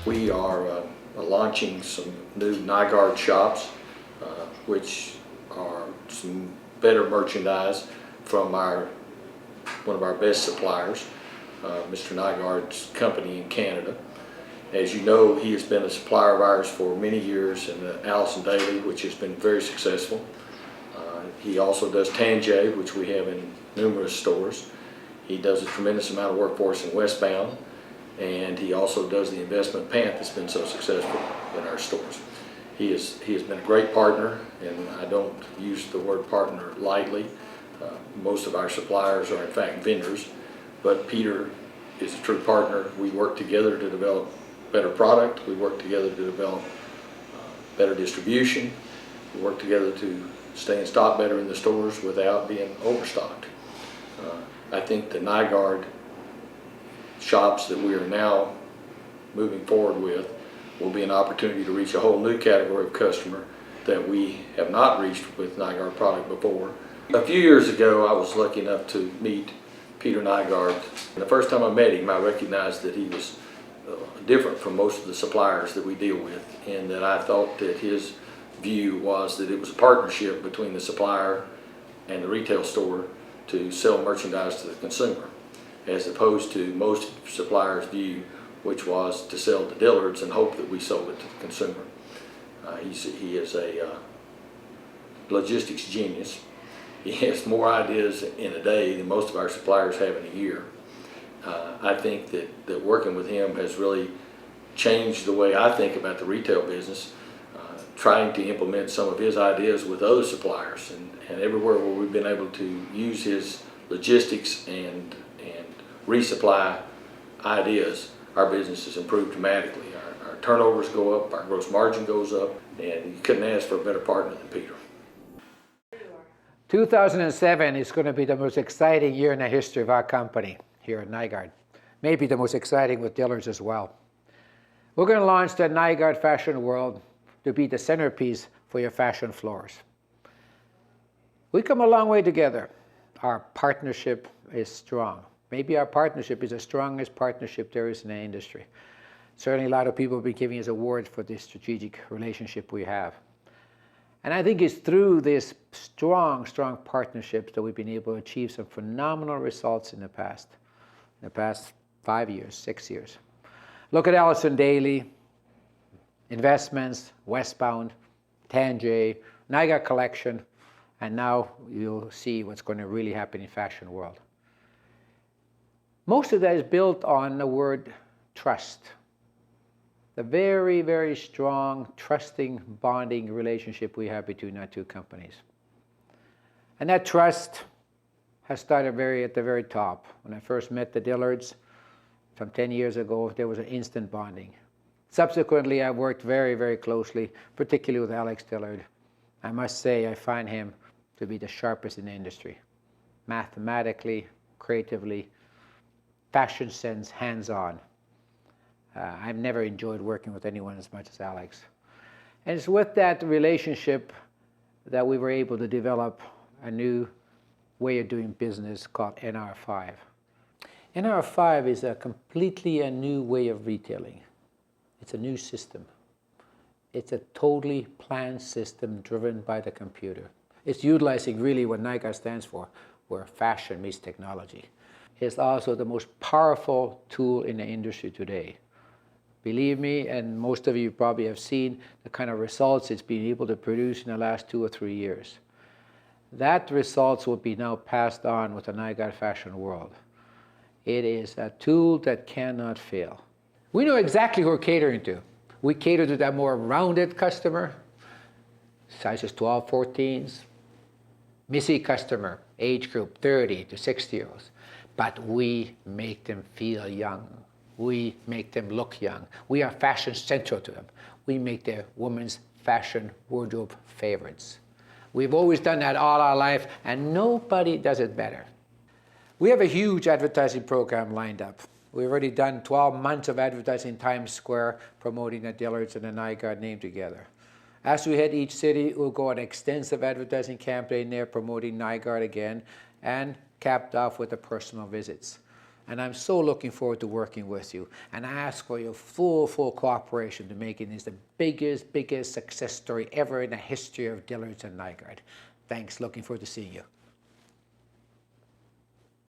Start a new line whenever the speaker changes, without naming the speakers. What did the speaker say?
We are launching some new Nygaard shops, which are some better merchandise from one of our best suppliers, Mr. Nygaard's company in Canada. As you know, he has been a supplier of ours for many years in the Allison Daily, which has been very successful. He also does Tanjay, which we have in numerous stores. He does a tremendous amount of work for us in Westbound, and he also does the investment pant that's been so successful in our stores. He has been a great partner, and I don't use the word partner lightly. Most of our suppliers are in fact vendors, but Peter is a true partner. We work together to develop better product. We work together to develop better distribution. We work together to stay in stock better in the stores without being overstocked. I think the Nygaard shops that we are now moving forward with will be an opportunity to reach a whole new category of customer that we have not reached with Nygaard product before. A few years ago, I was lucky enough to meet Peter Nygaard. And the first time I met him, I recognized that he was different from most of the suppliers that we deal with, and that I thought that his view was that it was a partnership between the supplier and the retail store to sell merchandise to the consumer, as opposed to most suppliers' view, which was to sell to Dillards and hope that we sold it to the consumer. He is a logistics genius. He has more ideas in a day than most of our suppliers have in a year. I think that working with him has really changed the way I think about the retail business, trying to implement some of his ideas with other suppliers, and everywhere where we've been able to use his logistics and resupply ideas, our business has improved dramatically. Our turnovers go up, our gross margin goes up, and you couldn't ask for a better partner than Peter.
2007 is going to be the most exciting year in the history of our company here at Nygaard. Maybe the most exciting with Dillards as well. We're going to launch the Nygaard Fashion World to be the centerpiece for your fashion floors. We come a long way together. Our partnership is strong. Maybe our partnership is the strongest partnership there is in the industry. Certainly a lot of people have been giving us awards for this strategic relationship we have. And I think it's through this strong partnerships that we've been able to achieve some phenomenal results in the past 5 years, 6 years. Look at Allison Daily, Investments, Westbound, Tanjay, Nygaard Collection, and now you'll see what's going to really happen in Fashion World. Most of that is built on the word trust. The very, very strong, trusting, bonding relationship we have between our two companies. And that trust has started at the very top. When I first met the Dillards some 10 years ago, there was an instant bonding. Subsequently, I worked very, very closely, particularly with Alex Dillard. I must say, I find him to be the sharpest in the industry. Mathematically, creatively, fashion sense, hands-on. I've never enjoyed working with anyone as much as Alex. And it's with that relationship that we were able to develop a new way of doing business called NR5. NR5 is a completely a new way of retailing. It's a new system. It's a totally planned system driven by the computer. It's utilizing really what Nygaard stands for, where fashion meets technology. It's also the most powerful tool in the industry today. Believe me, and most of you probably have seen the kind of results it's been able to produce in the last 2 or 3 years. That results will be now passed on with the Nygaard Fashion World. It is a tool that cannot fail. We know exactly who we're catering to. We cater to that more rounded customer, sizes 12, 14s, Missy customer, age group 30 to 60-year-olds. But we make them feel young. We make them look young. We are fashion central to them. We make their women's fashion wardrobe favorites. We've always done that all our life, and nobody does it better. We have a huge advertising program lined up. We've already done 12 months of advertising in Times Square promoting the Dillards and the Nygaard name together. As we hit each city, we'll go on an extensive advertising campaign there promoting Nygaard again, and capped off with the personal visits. And I'm so looking forward to working with you. And I ask for your full cooperation to making this the biggest success story ever in the history of Dillards and Nygaard. Thanks. Looking forward to seeing you.